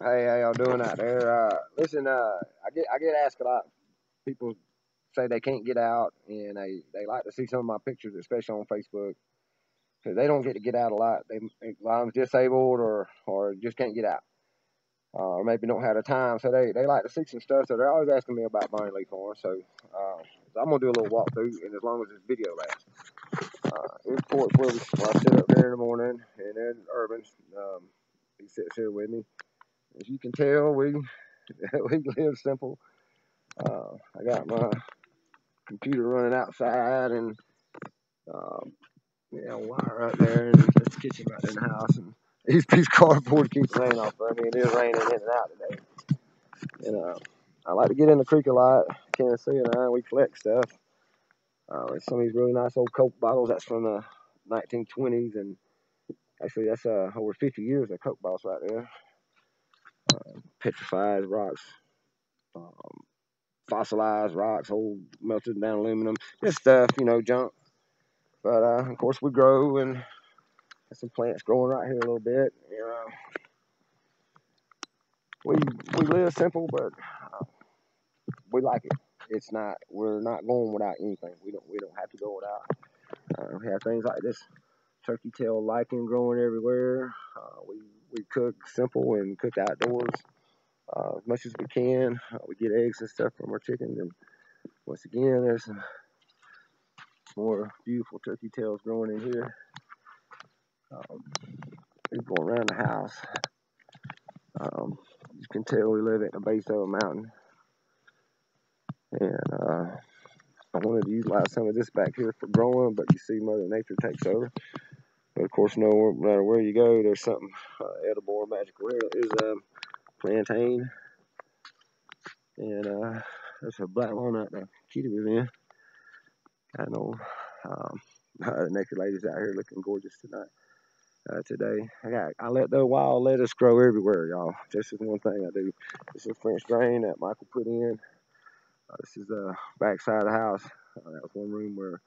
Hey, how y'all doing out there? Listen, I get asked a lot. People say they can't get out, and they like to see some of my pictures, especially on Facebook, because they don't get out a lot. A lot of them's disabled or just can't get out, or maybe don't have the time. So they like to see some stuff. So they're always asking me about buying leaf horn. So I'm gonna do a little walkthrough, and as long as this video lasts, here's the porch where I sit up there in the morning, and then Urban, he sits here with me. As you can tell, we we live simple. I got my computer running outside and wire up there, and this kitchen right in the house, and these piece of cardboard keeps rain off of me. It is raining in and out today. And I like to get in the creek a lot. Tennessee and we collect stuff. Some of these really nice old Coke bottles. That's from the 1920s, and actually that's over 50 years of Coke bottles right there. Petrified rocks. Um, Fossilized rocks, old melted down aluminum, this stuff, junk. But of course, we grow and have some plants growing right here a little bit. We live simple, but we like it. We're not going without anything. We don't have to go without. We have things like this turkey tail lichen growing everywhere. We cook simple and cook outdoors as much as we can. We get eggs and stuff from our chickens, and once again, there's some more beautiful turkey tails growing in here. We go around the house. You can tell we live at the base of a mountain. And I wanted to utilize some of this back here for growing, but you see Mother Nature takes over. But of course, no matter where you go, there's something edible or magical. There's plantain. And there's a black walnut that Kitty was in. I know the naked ladies out here looking gorgeous tonight. Today, I let the wild lettuce grow everywhere, y'all. This is one thing I do. This is French drain that Michael put in. This is the back side of the house. That was one room where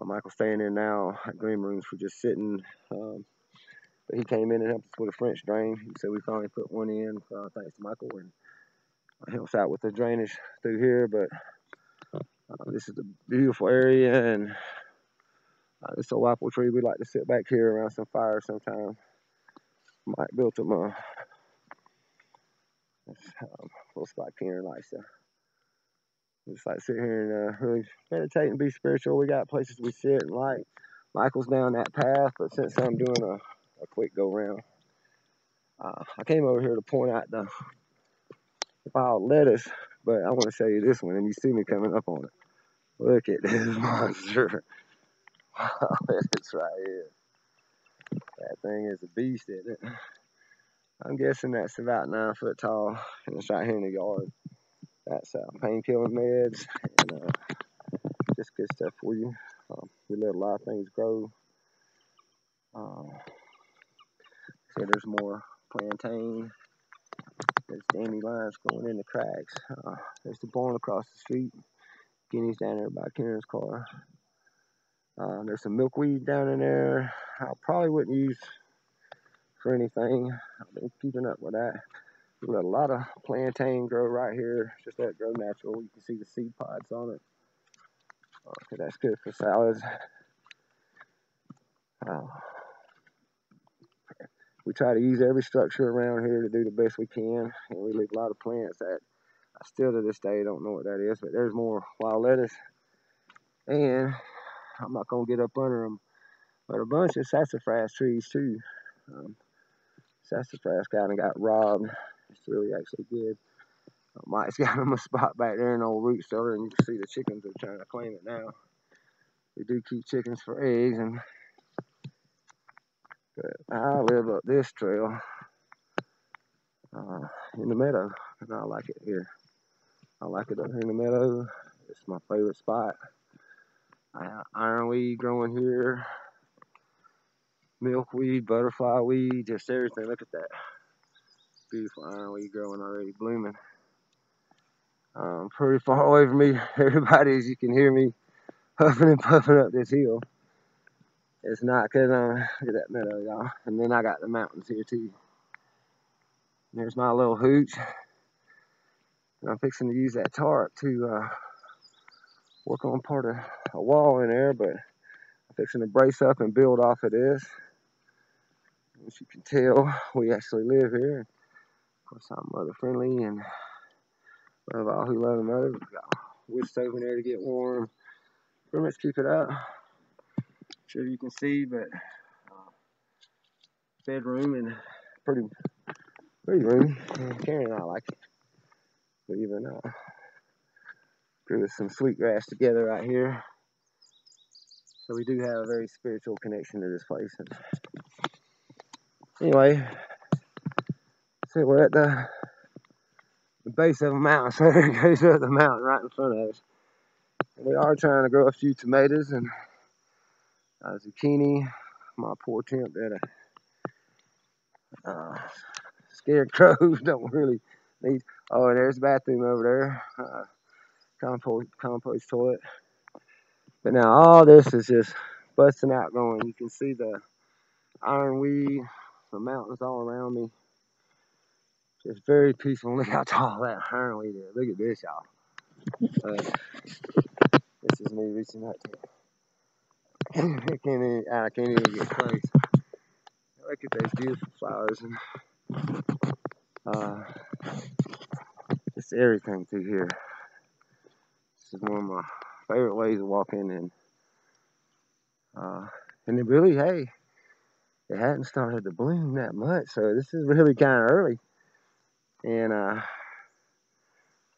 Michael's staying in now. Green rooms for just sitting. But he came in and helped us with a French drain. He said we finally put one in, thanks to Michael, and helps out with the drainage through here. But this is a beautiful area, and this old apple tree. We like to sit back here around some fire sometimes. Mike built them a little spot Karen likes to just like sit here and really meditate and be spiritual. We got places we sit and like. Michael's down that path, but since I'm doing a quick go round, I came over here to point out the wild lettuce, but I want to show you this one, and you see me coming up on it. Look at this monster. Lettuce right here. That thing is a beast, isn't it? I'm guessing that's about 9 foot tall, and it's right here in the yard. That's painkilling meds, and just good stuff for you. We let a lot of things grow. So there's more plantain. There's dandelions going in the cracks. There's the barn across the street. Guinea's down there by Karen's car. There's some milkweed down in there. I probably wouldn't use for anything. I've been keeping up with that. We let a lot of plantain grow right here. Just let it grow natural. You can see the seed pods on it. Okay, that's good for salads. We try to use every structure around here to do the best we can, and we leave a lot of plants that I still to this day don't know what that is, but there's more wild lettuce, and I'm not going to get up under them, but a bunch of sassafras trees too. Sassafras kind of got robbed. It's really actually good. Mike's got them a spot back there in old root cellar, and you can see the chickens are trying to claim it now. We do keep chickens for eggs, but I live up this trail in the meadow, and I like it here. I like it up here in the meadow. It's my favorite spot. Ironweed growing here, milkweed, butterfly weed, just everything. Look at that. Beautiful ironweed growing already, blooming. Pretty far away from me, everybody, as you can hear me huffing and puffing up this hill. It's not because look at that meadow, y'all. And then I got the mountains here too. There's my little hooch. And I'm fixing to use that tarp to work on part of a wall in there, but I'm fixing to brace up and build off of this. As you can tell, we actually live here. Of course, I'm mother friendly and love all who love the mother. We've got wood stove in there to get warm. Pretty much keep it up. I'm sure you can see, but bedroom and pretty room. Karen and I like it. But even grew with some sweet grass together right here. So we do have a very spiritual connection to this place. And anyway, so we're at the base of a mountain. So there goes up the mountain right in front of us. And we are trying to grow a few tomatoes and zucchini. My poor attempt at a scarecrows don't really need. Oh, and there's the bathroom over there. Compost toilet. But now all this is just busting out going. You can see the ironweed, the mountains all around me. Just very peaceful. Look how tall that ironweed is. Look at this, y'all. This is me reaching out to it. I can't even get close. Look at those beautiful flowers and just everything through here. This is one of my favorite ways of walking, and it really, hey, it hadn't started to bloom that much, so this is really kind of early. And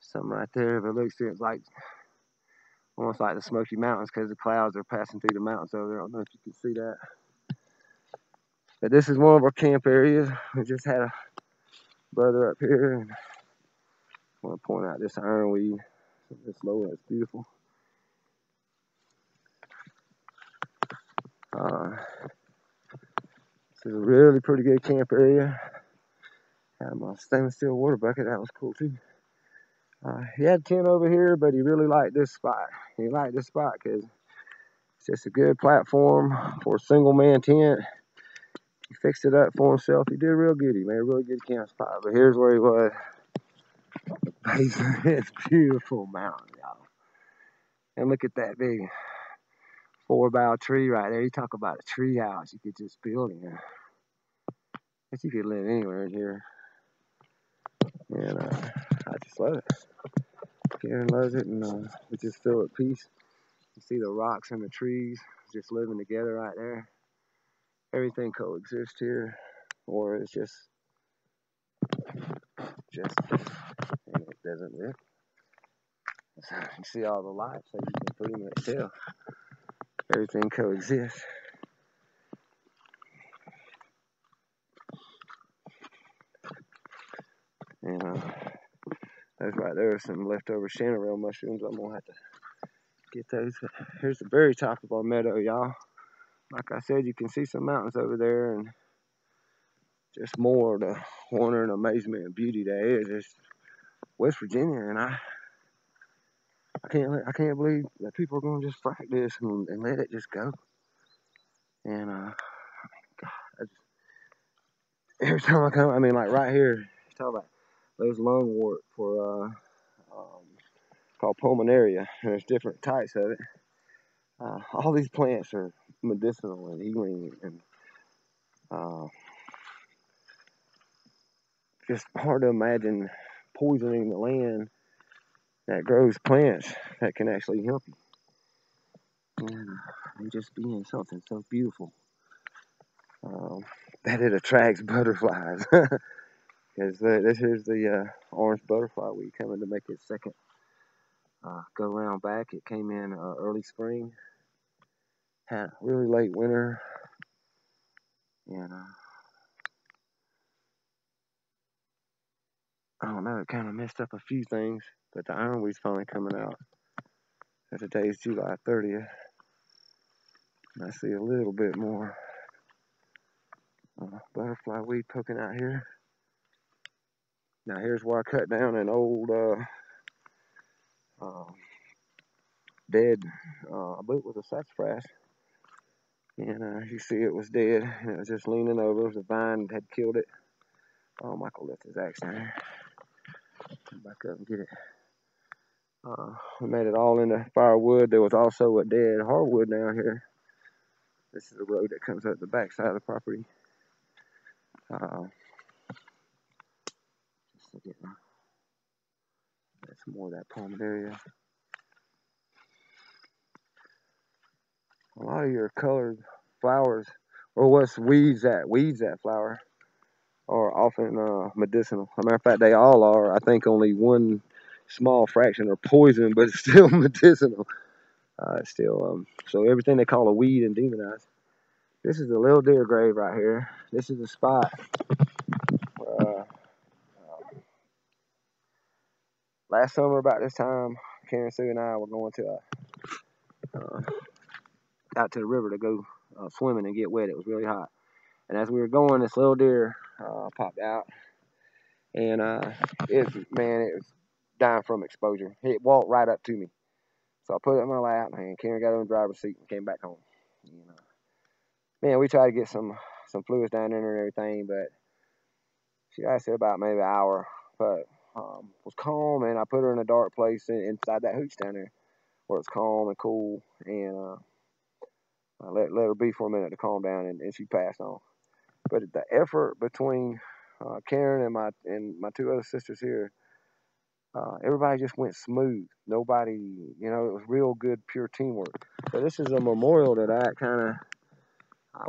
something right there, if it looks, it's like almost like the Smoky Mountains because the clouds are passing through the mountains over there. I don't know if you can see that. But this is one of our camp areas. We just had a brother up here, and I want to point out this ironweed. This low, that's beautiful. This is a really pretty good camp area. Had my stainless steel water bucket. That was cool too. He had a tent over here, but he really liked this spot. He liked this spot because it's just a good platform for a single man tent. He fixed it up for himself. He did real good. He made a really good camp spot. But here's where he was. The base of this beautiful mountain, y'all. And look at that big 4-bough tree right there. You talk about a tree house you could just build in. Guess you could live anywhere in here. And I just love it. Karen loves it, and we just feel at peace. You see the rocks and the trees just living together right there. Everything coexists here, or it's just and it doesn't live. So you see all the lights, so you can pretty much tell everything coexists. And those right there are some leftover chanterelle mushrooms. I'm gonna have to get those. Here's the very top of our meadow, y'all. Like I said, you can see some mountains over there, and just more of the wonder and amazement and beauty there is just West Virginia. And I can't believe that people are gonna just frack this and let it just go. And God, every time I come, I mean, like right here, talk about those lungwort for called pulmonaria, and there's different types of it. All these plants are medicinal and healing, and just hard to imagine poisoning the land that grows plants that can actually help you. And just being something so beautiful that it attracts butterflies. Because this is the orange butterfly weed coming to make its second go round back. It came in early spring, had a really late winter, and I don't know, it kind of messed up a few things, but the ironweed's finally coming out. So today is July 30th, and I see a little bit more butterfly weed poking out here. Now here's where I cut down an old dead, I believe it was a sassafras, and you see it was dead, and it was just leaning over. The vine had killed it. Oh, Michael left his axe down there. Come back up and get it. We made it all into firewood. There was also a dead hardwood down here. This is a road that comes up the back side of the property. Just look at that's more of that palm area. A lot of your colored flowers, or what's weeds that flower, are often medicinal. As a matter of fact, they all are. I think only one small fraction are poison, but it's still medicinal. So everything they call a weed and demonize. This is a little deer grave right here. This is a spot. Last summer about this time, Karen, Sue, and I were going to out to the river to go swimming and get wet. It was really hot. And as we were going, this little deer popped out. And it was dying from exposure. It walked right up to me. So I put it in my lap, and Karen got on the driver's seat and came back home. Man, we tried to get some fluids down in there and everything, but she lasted about maybe an hour. But was calm, and I put her in a dark place inside that hooch down there where it's calm and cool. And I let her be for a minute to calm down, and she passed on. But the effort between Karen and my two other sisters here, everybody just went smooth. Nobody, it was real good, pure teamwork. So this is a memorial that I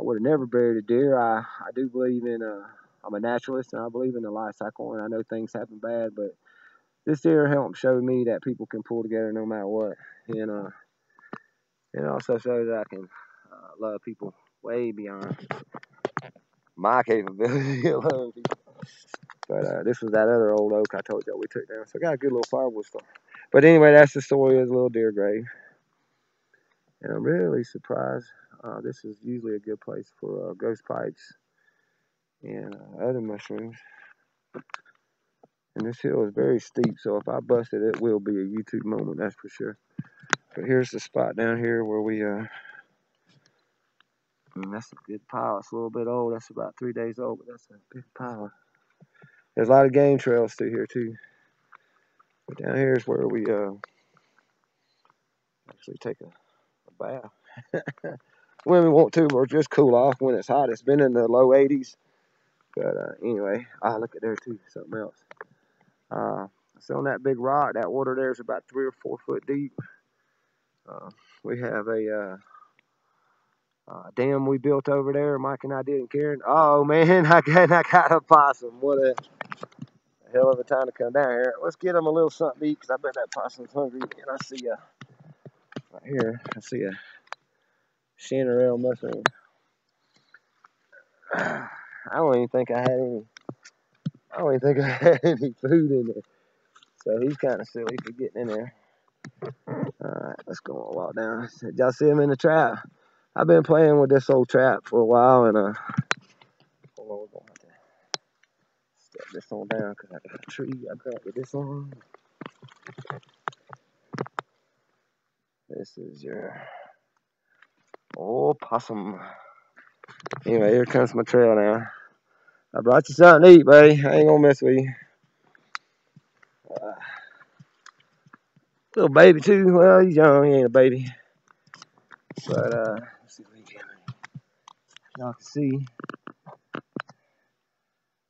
would have never buried a deer. I do believe in, I'm a naturalist, and I believe in the life cycle, and I know things happen bad, but this deer helped show me that people can pull together no matter what. And it also shows that I can love people way beyond my capability of loving people. But this was that other old oak I told you we took down. So I got a good little firewood store. But anyway, that's the story of the little deer grave. And I'm really surprised. This is usually a good place for ghost pipes and other mushrooms. And this hill is very steep, so if I bust it, it will be a YouTube moment, that's for sure. But here's the spot down here where we, that's a good pile. It's a little bit old. That's about 3 days old, but that's a big pile. There's a lot of game trails through here, too. But down here is where we actually take a bath. When we want to, or just cool off when it's hot. It's been in the low 80s. But anyway, look at there, too. Something else. So on that big rock, that water there is about 3 or 4 foot deep. We have a dam we built over there. Mike and I did in Karen. Oh man, I got a possum. What a hell of a time to come down here. Let's get him a little something to eat, because I bet that possum's hungry. And I see right here, I see a chanterelle mushroom. I don't even think I had any food in there. So he's kind of silly for getting in there. Alright, let's go on a walk down. Did y'all see him in the trap? I've been playing with this old trap for a while, and hold on, we're gonna have to step this on down because I got a tree I got with this on. This is your old possum. Anyway, here comes my trail now. I brought you something to eat, buddy. I ain't gonna mess with you. Little baby too. Well, he's young. He ain't a baby. But let's see if we can. Y'all can see.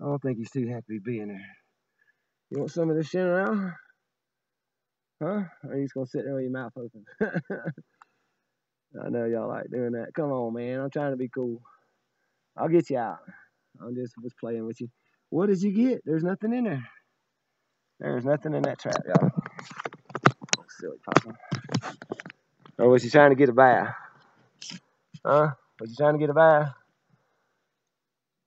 I don't think he's too happy being there. You want some of this shit around? Huh? Or are you just gonna sit there with your mouth open? I know y'all like doing that. Come on, man. I'm trying to be cool. I'll get you out. I'm just was playing with you. What did you get? There's nothing in there. There's nothing in that trap, y'all. Oh, silly possum. Or was you trying to get a bath? Huh? Was you trying to get a bath?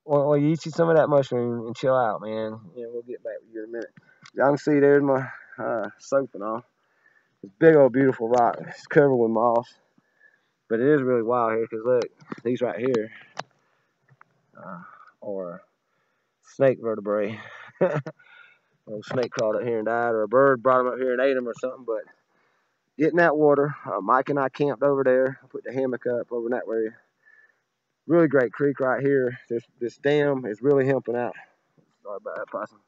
Well, you eat you some of that mushroom and chill out, man. Yeah, we'll get back with you in a minute. Y'all can see there's my soap and all. It's big old beautiful rock. It's covered with moss. But it is really wild here because look, these right here are snake vertebrae. A snake crawled up here and died, or a bird brought them up here and ate them or something. But getting that water, Mike and I camped over there. I put the hammock up over in that area. Really great creek right here. This dam is really helping out Sorry about that, possum.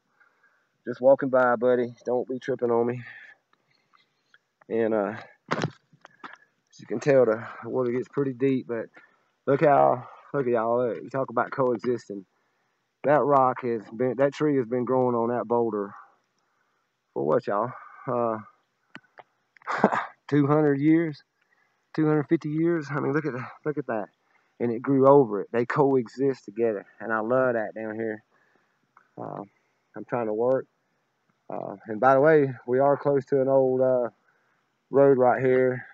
Just walking by, buddy. Don't be tripping on me. And as you can tell, the water gets pretty deep. But look at y'all. You talk about coexisting. That rock has been, that tree has been growing on that boulder for what, y'all? 200 years, 250 years. I mean, look at that. And it grew over it. They coexist together, and I love that down here. I'm trying to work. And by the way, we are close to an old road right here.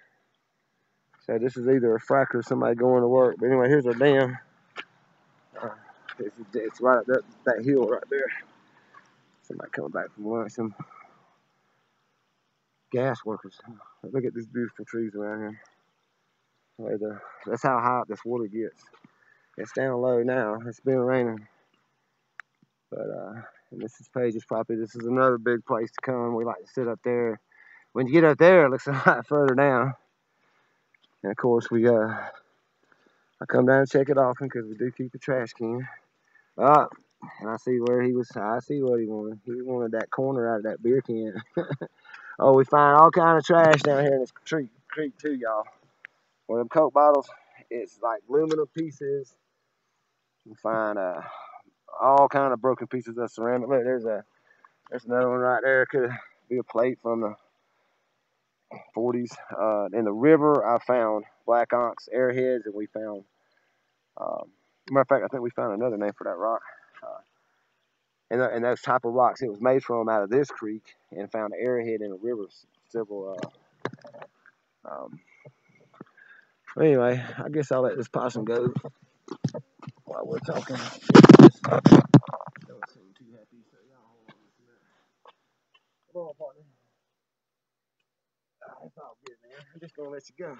So this is either a fracker or somebody going to work. But anyway, here's our dam. It's right up that hill right there. Somebody coming back from lunch. Some gas workers. Look at these beautiful trees around here. That's how high this water gets. It's down low now. It's been raining. But and this is Paige's property. This is another big place to come. We like to sit up there. When you get up there, it looks a lot further down. And of course, I come down and check it often because we do keep a trash can. And I see where I see what he wanted. He wanted that corner out of that beer can. Oh, we find all kind of trash down here in this creek too, y'all. One of them Coke bottles, it's like aluminum pieces. You find all kind of broken pieces of ceramic. Look, there's another one right there. Could be a plate from the 40s. In the river, I found black ox airheads, and we found, matter of fact, I think we found another name for that rock. And those type of rocks it was made from out of this creek, and found an airhead in the river. Several. Anyway, I guess I'll let this possum go while we're talking. Don't seem too happy, so y'all hold on just a minute. Come on, partner. It's all good, man. I'm just gonna let you go.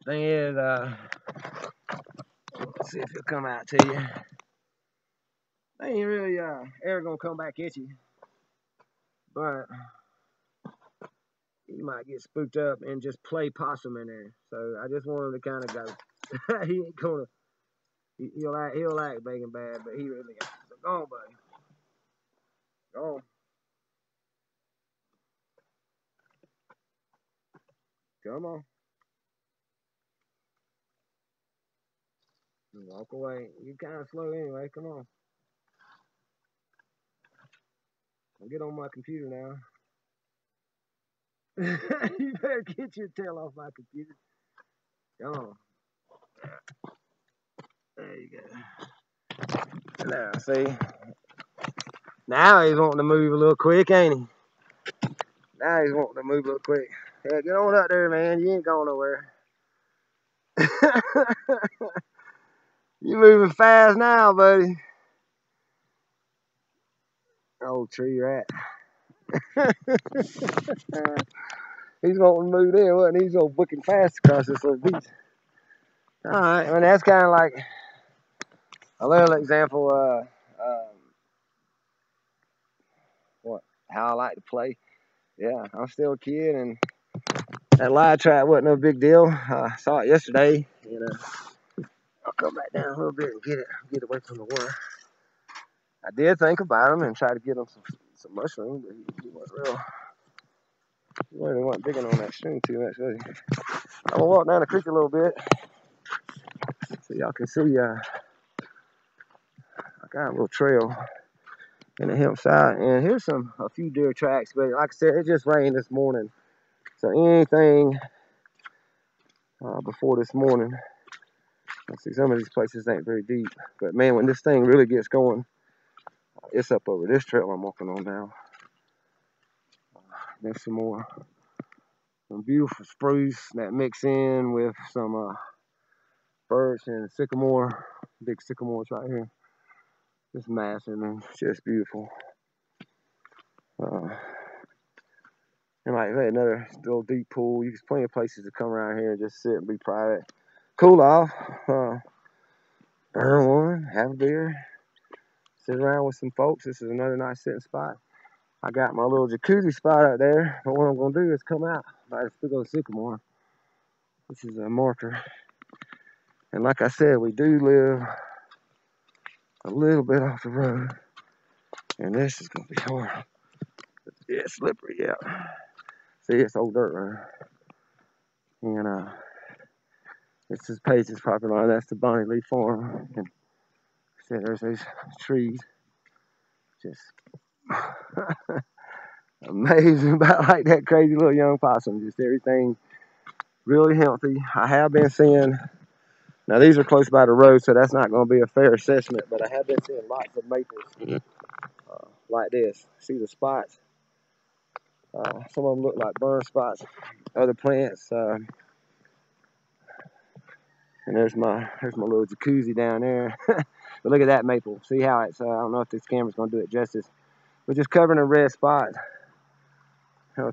Thing is, let's see if he'll come out to you. They ain't really ever gonna come back at you, but you might get spooked up and just play possum in there. So I just want him to kind of go. He ain't gonna. He'll act big and bad, but he really ain't. So go on, buddy. Go on. Come on. Walk away. You kind of slow anyway. Come on. I'll get on my computer now. You better get your tail off my computer. Come on. There you go. Now, see? Now he's wanting to move a little quick, ain't he? Now he's wanting to move a little quick. Yeah, get on up there, man. You ain't going nowhere. You moving fast now, buddy. Old tree rat. He's wanting to move in, wasn't he? He's going booking fast across this little beach. Alright, I mean, that's kind of like a little example how I like to play. Yeah, I'm still a kid, and that live trap wasn't no big deal. I saw it yesterday, and I'll come back down a little bit and get away from the water. I did think about him and try to get him some mushrooms, but he wasn't real. He wasn't digging on that string too much, was he? I'm gonna walk down the creek a little bit so y'all can see. I got a little trail in the hillside, and here's a few deer tracks. But like I said, it just rained this morning, so anything before this morning. I see some of these places ain't very deep, but man, when this thing really gets going, it's up over this trail I'm walking on now. There's some beautiful spruce that mix in with some birch and sycamore. Big sycamores right here. Just massive and just beautiful. And like another little deep pool. There's plenty of places to come around here and just sit and be private, cool off, burn one, have a beer, sit around with some folks. This is another nice sitting spot. I got my little jacuzzi spot out there, but what I'm gonna do is come out by this big old sycamore. This is a marker, and like I said, we do live a little bit off the road. And this is going to be hard. Yeah, it's slippery, yeah. See, it's old dirt road. And this is Page's property line. That's the Bonnie Lee Farm. And see, there's these trees. Just amazing about like that crazy little young possum. Just everything really healthy. I have been seeing, now these are close by the road, so that's not going to be a fair assessment, but I have been seeing lots of maples like this. See the spots? Some of them look like burn spots. Other plants, and there's my little jacuzzi down there. But look at that maple. See how it's, I don't know if this camera's going to do it justice. We're just covering a red spot.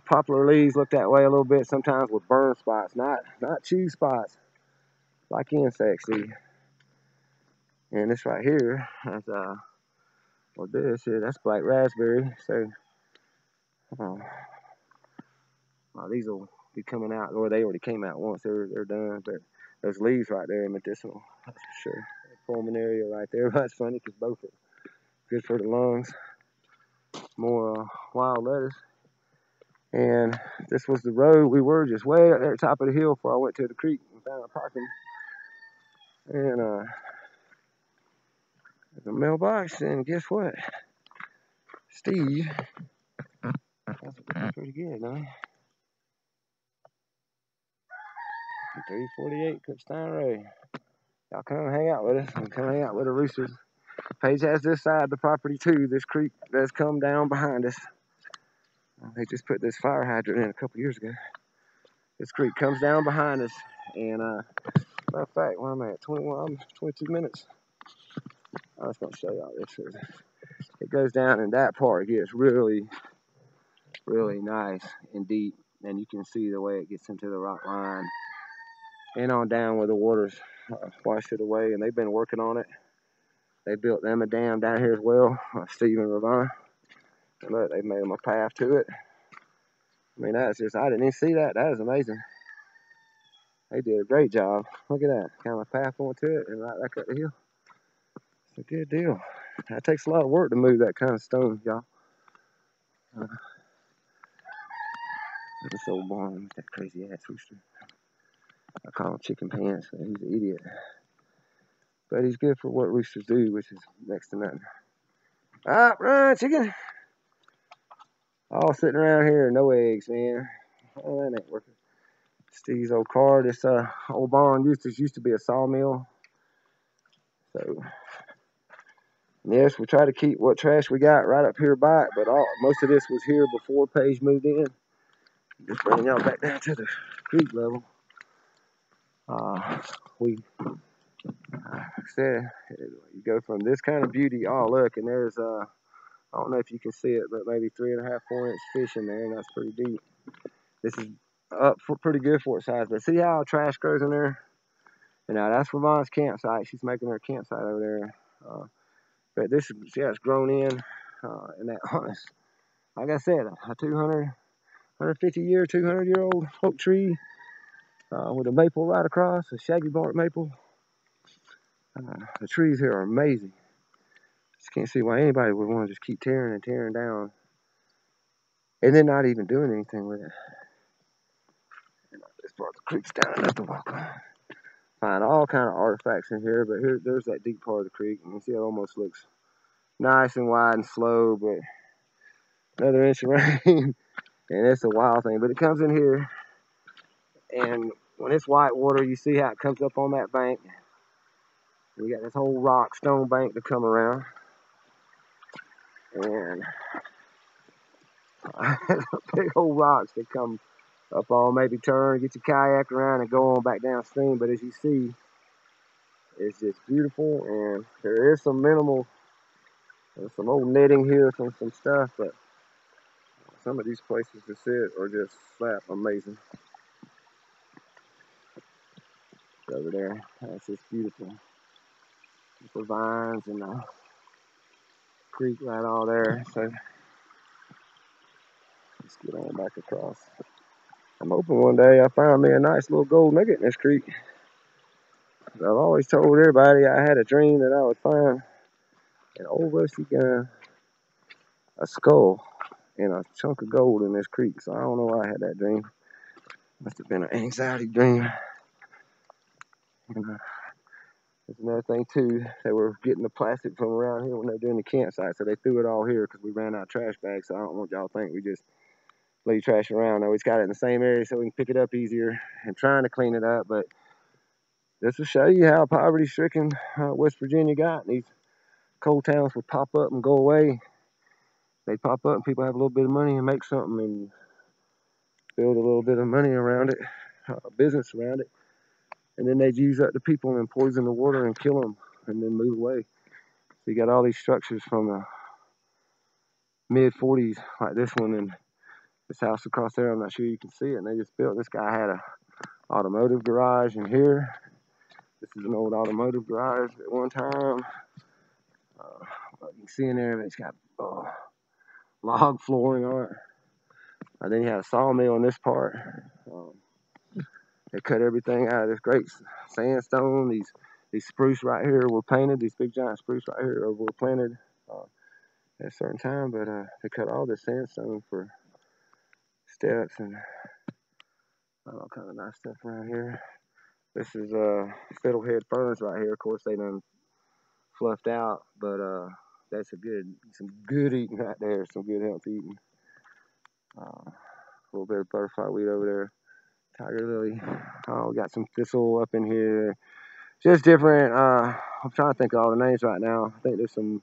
Poplar leaves look that way a little bit sometimes with burn spots, not chew spots like insects do. And this right here has well, this here, that's black raspberry. So these will be coming out, or they already came out once. They're done, but those leaves right there are medicinal, that's for sure. Pulmonary right there. That's funny because both are good for the lungs. More wild lettuce. And this was the road. We were just way up there at the top of the hill before I went to the creek and found a parking. And there's a mailbox, and guess what? Steve, that's pretty good, man. 348 Cookstein Road. Y'all come hang out with us and come hang out with the roosters. Paige has this side of the property too. This creek does come down behind us. They just put this fire hydrant in a couple years ago. This creek comes down behind us, and matter of fact, where I'm at, 22 minutes. I was going to show y'all this. It goes down, and that part gets really, really nice and deep, and you can see the way it gets into the rock line and on down where the water's washed it away, and they've been working on it. They built them a dam down here as well, Steve and Ravon. And look, they made them a path to it. I mean, that's just, I didn't even see that. That is amazing. They did a great job. Look at that. Kind of a path going to it and right back up the hill. It's a good deal. That takes a lot of work to move that kind of stone, y'all. This old barn with that crazy ass rooster. I call him Chicken Pants. He's an idiot. But he's good for what roosters do, which is next to nothing. Ah, run, chicken. All sitting around here, no eggs, man. Oh, that ain't working. Steve's old car. This old barn used to be a sawmill. So, yes, we try to keep what trash we got right up here by it, but most of this was here before Paige moved in. Just bringing y'all back down to the creek level. Like I said, you go from this kind of beauty. Oh, look, and there's I don't know if you can see it, but maybe 3.5, 4 inch fish in there, and that's pretty deep. This is up for pretty good for its size, but see how trash grows in there? And now that's Ravon's campsite. She's making her campsite over there. But this is, yeah, it's grown in that, like I said, a 150-year, 200-year-old oak tree with a maple right across, a shaggy bark maple. The trees here are amazing. Just can't see why anybody would want to just keep tearing and tearing down and then not even doing anything with it. And this part of the creek's down enough to walk on. Find all kind of artifacts in here, but there's that deep part of the creek, and you see it almost looks nice and wide and slow, but another inch of rain, and it's a wild thing. But it comes in here, and when it's white water, you see how it comes up on that bank. And you got this whole rock stone bank to come around. And big old rocks that come up on, maybe turn, get your kayak around and go on back downstream. But as you see, it's just beautiful, and there is some minimal, there's some old netting here from some stuff, but some of these places to sit are just slap amazing. Over there, that's just beautiful. The vines and the creek right all there. So let's get on back across. I'm hoping one day I find me a nice little gold nugget in this creek. I've always told everybody I had a dream that I would find an old rusty gun, a skull, and a chunk of gold in this creek. So I don't know why I had that dream. Must have been an anxiety dream. And there's another thing too. They were getting the plastic from around here when they were doing the campsite, so they threw it all here because we ran out of trash bags. So I don't want y'all to think we just leave trash around. No, we got it in the same area so we can pick it up easier. And trying to clean it up, but this will show you how poverty-stricken West Virginia got. These coal towns would pop up and go away. They'd pop up and people have a little bit of money and make something and build a little bit of money around it, business around it. And then they'd use up the people and poison the water and kill them and then move away. So you got all these structures from the mid-40s, like this one and this house across there. I'm not sure you can see it. And they just built, this guy had a automotive garage in here. This is an old automotive garage at one time. You can see in there, it's got log flooring on it. Then you had a sawmill in this part. They cut everything out of this great sandstone. These spruce right here were painted. These big giant spruce right here were planted at a certain time, but they cut all this sandstone for steps and all kind of nice stuff around here. This is fiddlehead ferns right here. Of course, they done fluffed out, but that's some good eating right there. Some good healthy eating. A little bit of butterfly weed over there. Tiger lily. Oh, we got some thistle up in here. Just different. I'm trying to think of all the names right now. I think there's some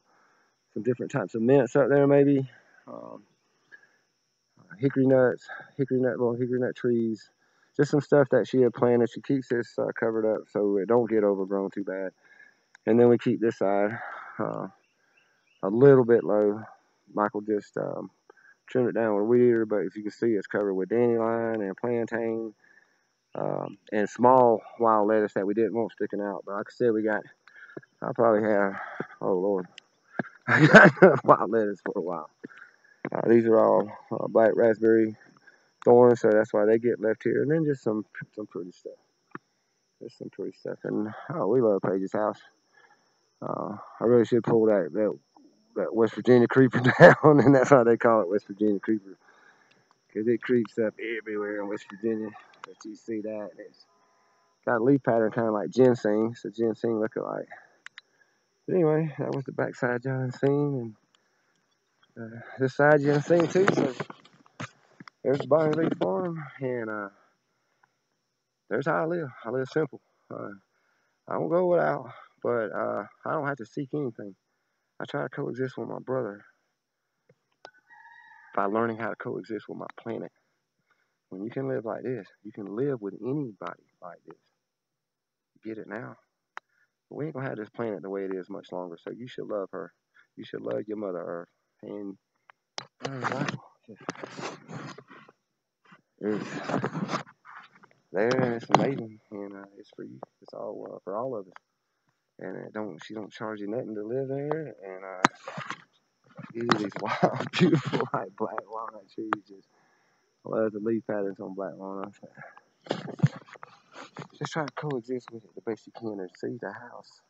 different types of mints up there, maybe. Hickory nuts, hickory nut trees. Just some stuff that she had planted. She keeps this covered up so it don't get overgrown too bad. And then we keep this side a little bit low. Michael just trimmed it down with a weed eater, but as you can see, it's covered with dandelion and plantain and small wild lettuce that we didn't want sticking out. But like I said, I probably have, oh Lord, I got enough wild lettuce for a while. These are all black raspberry thorns, so that's why they get left here. And then just some pretty stuff. Just some pretty stuff. And we love Paige's house. I really should pull that West Virginia creeper down, and that's why they call it West Virginia creeper, because it creeps up everywhere in West Virginia. But you see that, it's got a leaf pattern kind of like ginseng, so ginseng look-alike. But anyway, that was the backside y'all done seen, and this side you done seen too. So there's the Bunting Leaf Farm, and there's how I live. I live simple. I don't go without, but I don't have to seek anything. I try to coexist with my brother by learning how to coexist with my planet. When you can live like this, you can live with anybody like this. You get it now? But we ain't gonna have this planet the way it is much longer, so you should love her. You should love your Mother Earth. And it's there, and it's amazing, and it's for you. It's all for all of us. And she don't charge you nothing to live there, and give you these wild, beautiful, like black walnut trees. I love the leaf patterns on black walnuts. Just try to coexist with it the best you can, and see the house,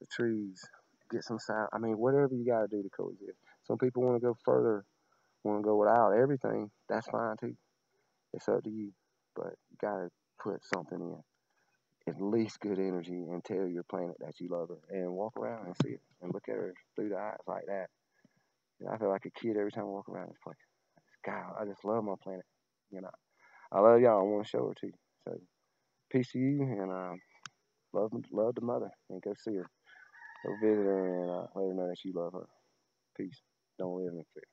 the trees, get some sound. I mean, whatever you gotta do to coexist. Some people want to go further, want to go without everything. That's fine too. It's up to you, but you gotta put something in. At least good energy, and tell your planet that you love her, and walk around and see it, and look at her through the eyes like that. And I feel like a kid every time I walk around this place. God, I just love my planet. You know, I love y'all. I want to show her to you. So, peace to you, and love the mother, and go see her, go visit her, and let her know that you love her. Peace. Don't live in fear.